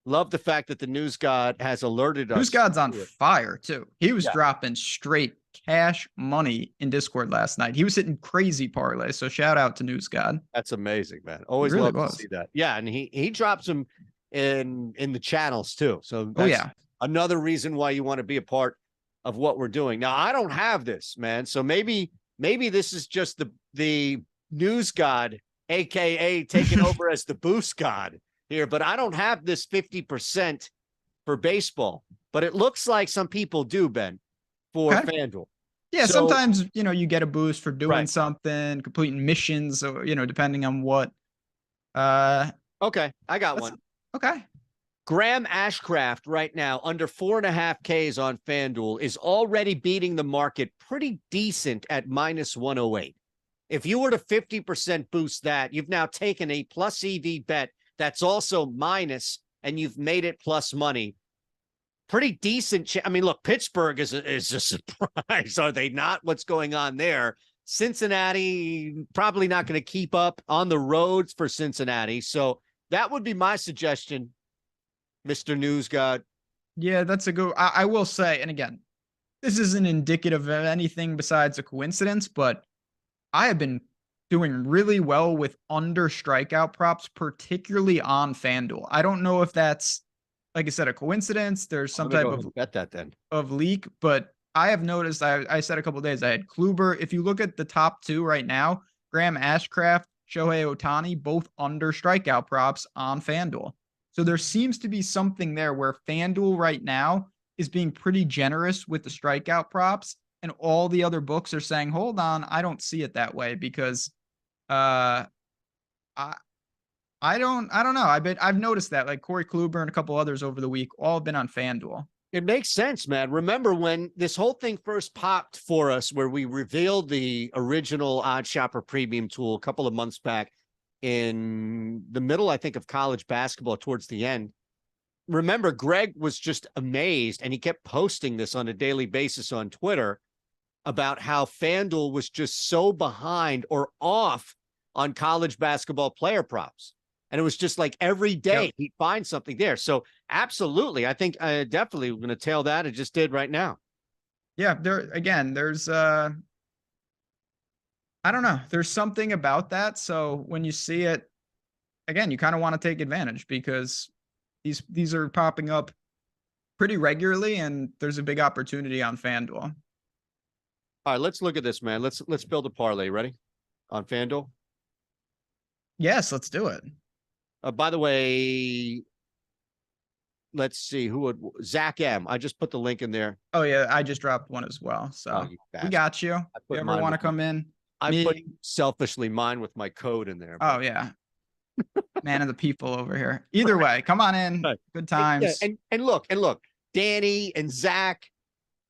Love the fact that the news god has alerted us. News god's on fire too. He was dropping straight cash money in Discord last night. He was hitting crazy parlays. So shout out to news god. That's amazing, man. Always love to see that. Yeah, and he drops them in the channels too. So that's another reason why you want to be a part of what we're doing. Now, I don't have this, man. So maybe this is just the news god, aka taking over as the boost god here, but I don't have this 50% for baseball, but it looks like some people do, Ben, for FanDuel. Yeah, so, sometimes, you get a boost for doing something, completing missions, or, depending on what. Okay, I got one. Okay. Graham Ashcraft right now under 4.5 Ks on FanDuel is already beating the market pretty decent at -108. If you were to 50% boost that, you've now taken a plus EV bet that's also minus, and you've made it plus money. Pretty decent. I mean, look, Pittsburgh is a surprise. Are they not? What's going on there? Cincinnati, probably not going to keep up on the roads for Cincinnati. So that would be my suggestion, Mr. News God. Yeah, that's a good. I will say, and again, this isn't indicative of anything besides a coincidence, but I have been doing really well with under strikeout props, particularly on FanDuel. I don't know if that's, like I said, a coincidence. There's some type of bet that then of leak, but I have noticed. I said a couple of days I had Kluber. If you look at the top two right now, Graham Ashcraft Shohei Ohtani, both under strikeout props on FanDuel. So there seems to be something there where FanDuel right now is being pretty generous with the strikeout props, and all the other books are saying, hold on, I don't see it that way because I don't know. I've noticed that, like Corey Kluber and a couple others over the week all have been on FanDuel. It makes sense, man. Remember when this whole thing first popped for us, where we revealed the original OddsShopper premium tool a couple of months back in the middle, I think, of college basketball towards the end. Remember, Greg was just amazed, and he kept posting this on a daily basis on Twitter about how FanDuel was just so behind or off on college basketball player props. And it was just like every day he'd find something there. So absolutely. I think I definitely going to tail that. It just did right now. Yeah. There's I don't know. There's something about that. So when you see it again, you kind of want to take advantage because these are popping up pretty regularly and there's a big opportunity on FanDuel. All right, let's look at this, man. Let's build a parlay. Ready? On FanDuel? Yes, let's do it. By the way, let's see who would Zach M. I just put the link in there. Oh yeah, I just dropped one as well. So we got you. If you ever want to come in, I put selfishly mine with my code in there. Oh yeah, man of the people over here. Either way, come on in. Good times. Yeah, and look, Danny and Zach.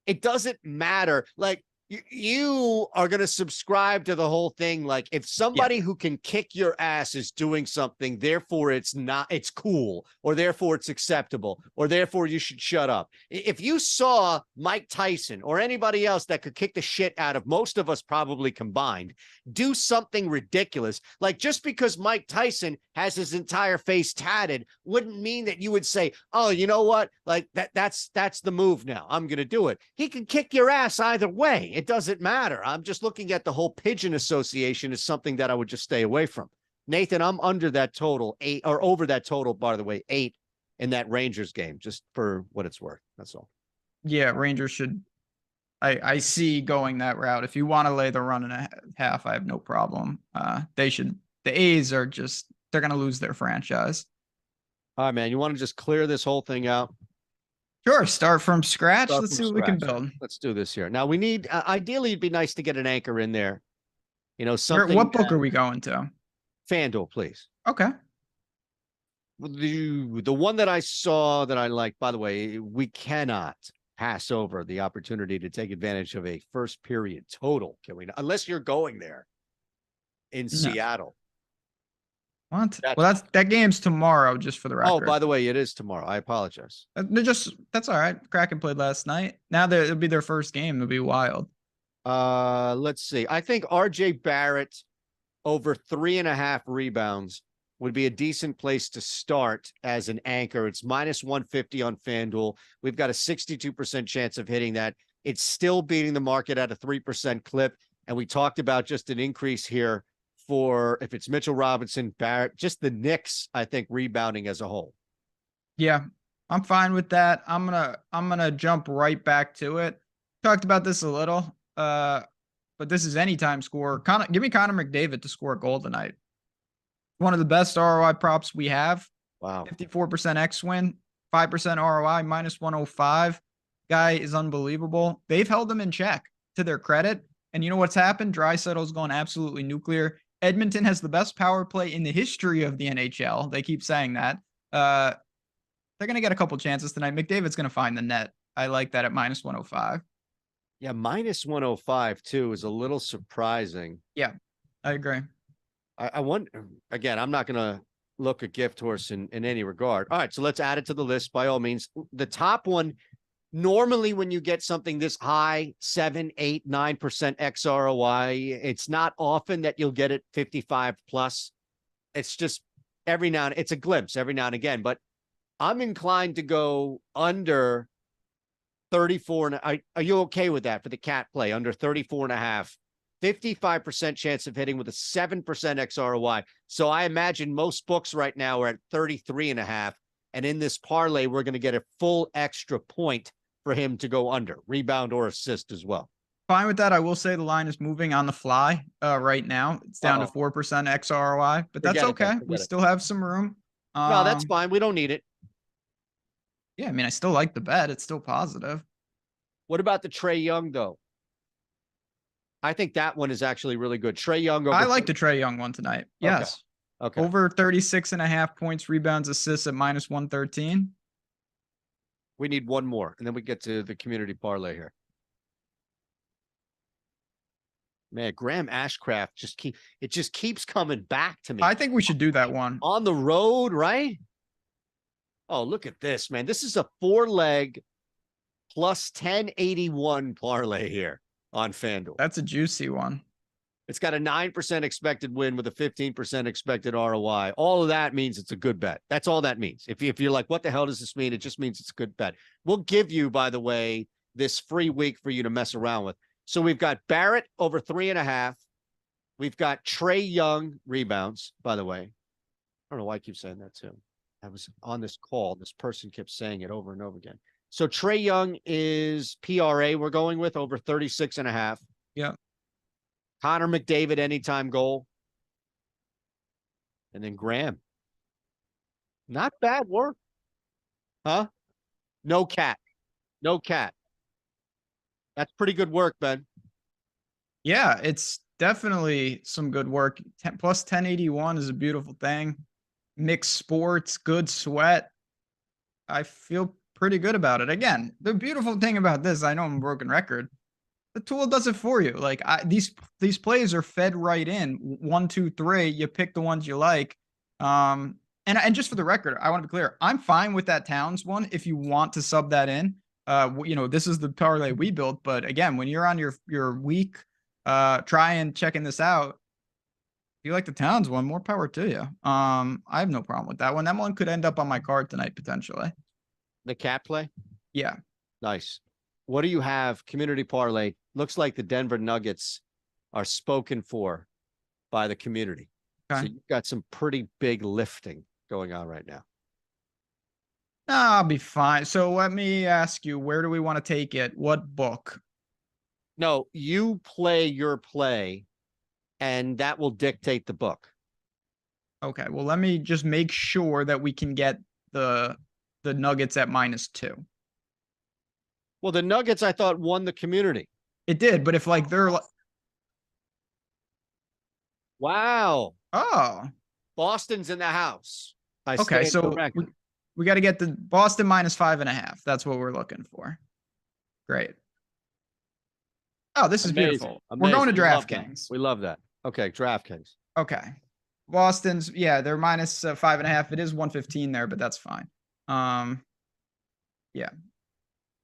It doesn't matter. Like you are going to subscribe to the whole thing. Like if somebody who can kick your ass is doing something, therefore it's cool, or therefore it's acceptable, or therefore you should shut up. If you saw Mike Tyson or anybody else that could kick the shit out of most of us probably combined, do something ridiculous, like just because Mike Tyson has his entire face tatted wouldn't mean that you would say, oh, you know what? Like that's the move now. I'm going to do it. He can kick your ass either way. It doesn't matter. I'm just looking at the whole pigeon association as something that I would just stay away from. Nathan, I'm under that total 8 or over that total, by the way, 8 in that Rangers game, just for what it's worth. That's all. Yeah, Rangers should. I see going that route. If you want to lay the run and a half, I have no problem. They should. The A's are just, they're going to lose their franchise. All right, man. You want to just clear this whole thing out? Sure. Start from scratch. Let's see what we can build. Let's do this here. Now we need, ideally it'd be nice to get an anchor in there. You know, something. What book are we going to? FanDuel, please. Okay. The one that I saw that I like, by the way, we cannot pass over the opportunity to take advantage of a first period total. Can we? Unless you're going there in Seattle. What? That game's tomorrow, just for the record. Oh, by the way, it is tomorrow. I apologize. That's all right. Kraken played last night. Now it'll be their first game. It'll be wild. Let's see. I think RJ Barrett over 3.5 rebounds would be a decent place to start as an anchor. It's -150 on FanDuel. We've got a 62% chance of hitting that. It's still beating the market at a 3% clip. And we talked about just an increase here for if it's Mitchell Robinson, Barrett, just the Knicks, I think, rebounding as a whole. Yeah, I'm fine with that. I'm gonna jump right back to it. Talked about this a little, but this is anytime score. Give me Connor McDavid to score a goal tonight. One of the best ROI props we have. Wow. 54% X win, 5% ROI, -105. Guy is unbelievable. They've held him in check, to their credit. And you know what's happened? Draisaitl's going absolutely nuclear. Edmonton has the best power play in the history of the NHL. They keep saying that. They're going to get a couple chances tonight. McDavid's going to find the net. I like that at -105. Yeah, -105 too is a little surprising. Yeah, I agree. I wonder, again, I'm not going to look a gift horse in any regard. All right, so let's add it to the list by all means. The top one, normally when you get something this high, 7, 8, 9% XROI, it's not often that you'll get it 55 plus. It's just every now and it's a glimpse every now and again, but I'm inclined to go under 34. And are you okay with that for the cat play under 34.5? 55% chance of hitting with a 7% XROI. So I imagine most books right now are at 33.5. And in this parlay, we're going to get a full extra point for him to go under, rebound or assist as well. Fine with that. I will say the line is moving on the fly right now. It's down to 4% XROI, but that's okay. We still have some room. No, that's fine. We don't need it. Yeah, I mean, I still like the bet. It's still positive. What about the Trae Young, though? I think that one is actually really good. Trae Young. I like the Trae Young one tonight. Yes. Okay. Over 36.5 points, rebounds, assists at -113. We need one more, and then we get to the community parlay here. Man, Graham Ashcraft just keeps coming back to me. I think we should do that one. On the road, right? Oh, look at this, man. This is a 4-leg plus 1081 parlay here on FanDuel. That's a juicy one. It's got a 9% expected win with a 15% expected ROI. All of that means it's a good bet. That's all that means. If you're like, what the hell does this mean? It just means it's a good bet. We'll give you, by the way, this free week for you to mess around with. So we've got Barrett over 3.5. We've got Trae Young rebounds, by the way. I don't know why I keep saying that too. I was on this call. This person kept saying it over and over again. So Trae Young is PRA we're going with over 36.5. Yeah. Connor McDavid anytime goal. And then Graham. Not bad work. Huh? No cat. No cat. That's pretty good work, Ben. Yeah, it's definitely some good work. Plus 1081 is a beautiful thing. Mixed sports, good sweat. I feel pretty good about it. Again, the beautiful thing about this, I know I'm a broken record. The tool does it for you. Like these plays are fed right in. 1, 2, 3. You pick the ones you like. And just for the record, I want to be clear. I'm fine with that Towns one if you want to sub that in. This is the parlay we built. But again, when you're on your week, try checking this out. If you like the Towns one, more power to you. I have no problem with that one. That one could end up on my card tonight potentially. The cat play? Yeah. Nice. What do you have? Community parlay. Looks like the Denver Nuggets are spoken for by the community. Okay. So you've got some pretty big lifting going on right now. No, I'll be fine. So let me ask you, where do we want to take it? What book? No, you play your play, and that will dictate the book. Okay. Well, let me just make sure that we can get the Nuggets at -2. Well, the Nuggets, I thought, won the community. It did, but if like they're wow. Oh. Boston's in the house. Okay, so we got to get the Boston -5.5. That's what we're looking for. Great. Oh, this is beautiful. We're going to DraftKings. We love that. Okay, DraftKings. Okay. Boston's, yeah, they're -5.5. It is 115 there, but that's fine. Yeah.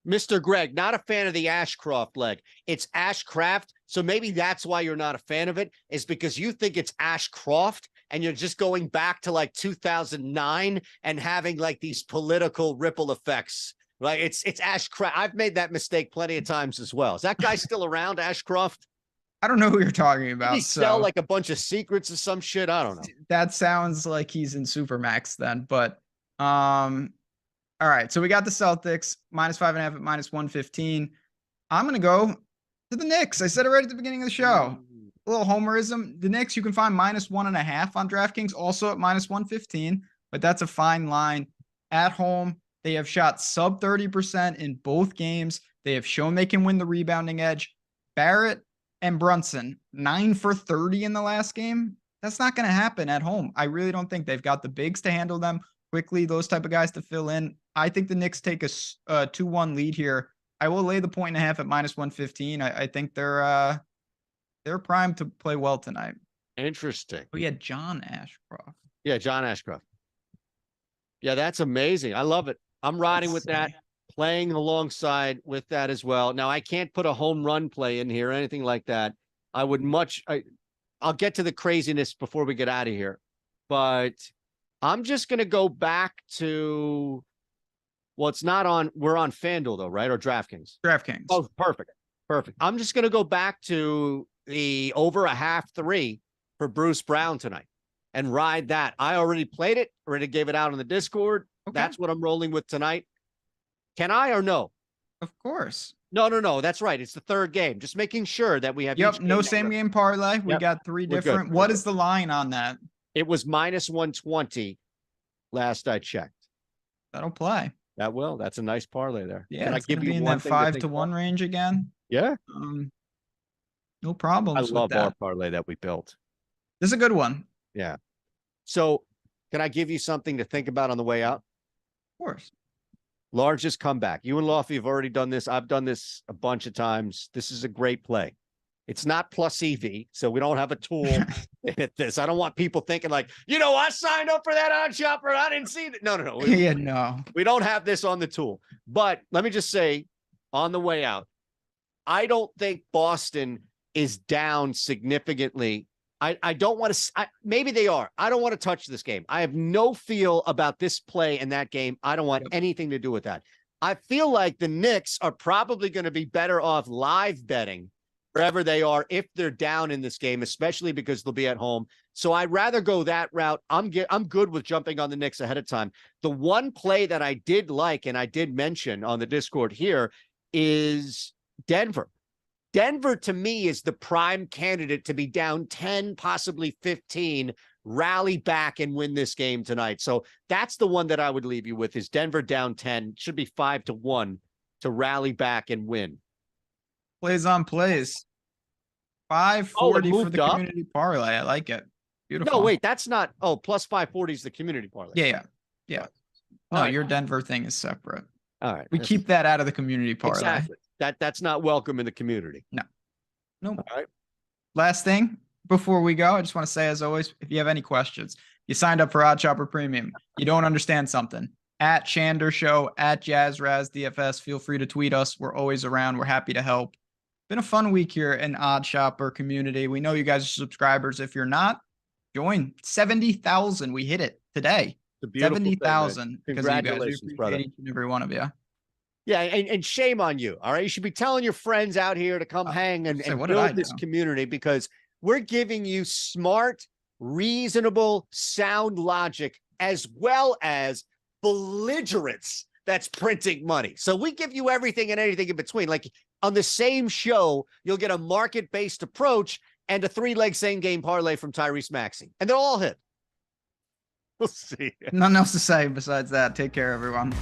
Mr. Greg, not a fan of the Ashcroft leg. It's Ashcraft. So maybe that's why you're not a fan of it, is because you think it's Ashcroft and you're just going back to like 2009 and having like these political ripple effects. Like it's Ashcraft. I've made that mistake plenty of times as well. Is that guy still around, Ashcroft? I don't know who you're talking about. Did he sell like a bunch of secrets or some shit? I don't know. That sounds like he's in Supermax then, but all right, so we got the Celtics -5.5 at -115. I'm going to go to the Knicks. I said it right at the beginning of the show. A little homerism. The Knicks, you can find -1.5 on DraftKings, also at -115, but that's a fine line. At home, they have shot sub 30% in both games. They have shown they can win the rebounding edge. Barrett and Brunson, 9 for 30 in the last game. That's not going to happen at home. I really don't think they've got the bigs to handle them quickly, those type of guys to fill in. I think the Knicks take a 2-1 lead here. I will lay the 1.5 at -115. I think they're primed to play well tonight. Interesting. Oh, yeah, John Ashcroft. Yeah, John Ashcroft. Yeah, that's amazing. I love it. I'm riding with that, playing alongside with that as well. Now, I can't put a home run play in here or anything like that. I would I'll get to the craziness before we get out of here, but I'm just going to go back to, well, it's not on, we're on FanDuel though, right? Or DraftKings? DraftKings. Oh, perfect. Perfect. I'm just going to go back to the over 0.5-3 for Bruce Brown tonight and ride that. I already played it, already gave it out on the Discord. Okay. That's what I'm rolling with tonight. Can I or no? Of course. No. That's right. It's the third game. Just making sure that we have. Yep. No same game parlay. We got three different. What is the line on that? It was minus 120 last I checked. That'll play. That will. That's a nice parlay there. Yeah. Can I give you in one that 5-1 range again? Yeah. No problems. I love our parlay that we built. This is a good one. Yeah. So can I give you something to think about on the way out? Of course. Largest comeback. You and Lofty have already done this. I've done this a bunch of times. This is a great play. It's not plus EV, so we don't have a tool at this. I don't want people thinking like, I signed up for that OddsShopper. I didn't see that. No. No. We don't have this on the tool. But let me just say, on the way out, I don't think Boston is down significantly. I don't want to. Maybe they are. I don't want to touch this game. I have no feel about this play in that game. I don't want anything to do with that. I feel like the Knicks are probably going to be better off live betting wherever they are if they're down in this game, especially because they'll be at home. So I'd rather go that route. I'm good with jumping on the Knicks ahead of time. The one play that I did like, and I did mention on the Discord here, is Denver. Denver, to me, is the prime candidate to be down 10, possibly 15, rally back and win this game tonight. So that's the one that I would leave you with, is Denver down 10. Should be 5-1 to rally back and win. Plays on plays. 540 for the community parlay. I like it. Beautiful. No, wait, that's not. Oh, plus 540 is the community parlay. Yeah. No, your Denver thing is separate. All right. We keep that out of the community parlay. Exactly. That's not welcome in the community. No. All right. Last thing before we go, I just want to say, as always, if you have any questions, you signed up for OddsShopper Premium, you don't understand something, at Shander Show, at JazzRazDFS, feel free to tweet us. We're always around. We're happy to help. Been a fun week here in OddsShopper community. We know you guys are subscribers. If you're not, join. 70,000. We hit it today. 70,000 because of you guys. We appreciate each and every one of you. Yeah, and shame on you. All right, you should be telling your friends out here to come hang and build this community, because we're giving you smart, reasonable, sound logic, as well as belligerence that's printing money. So we give you everything and anything in between. Like on the same show, you'll get a market-based approach and a 3-leg same-game parlay from Tyrese Maxey, and they'll all hit. We'll see. Nothing else to say besides that. Take care, everyone.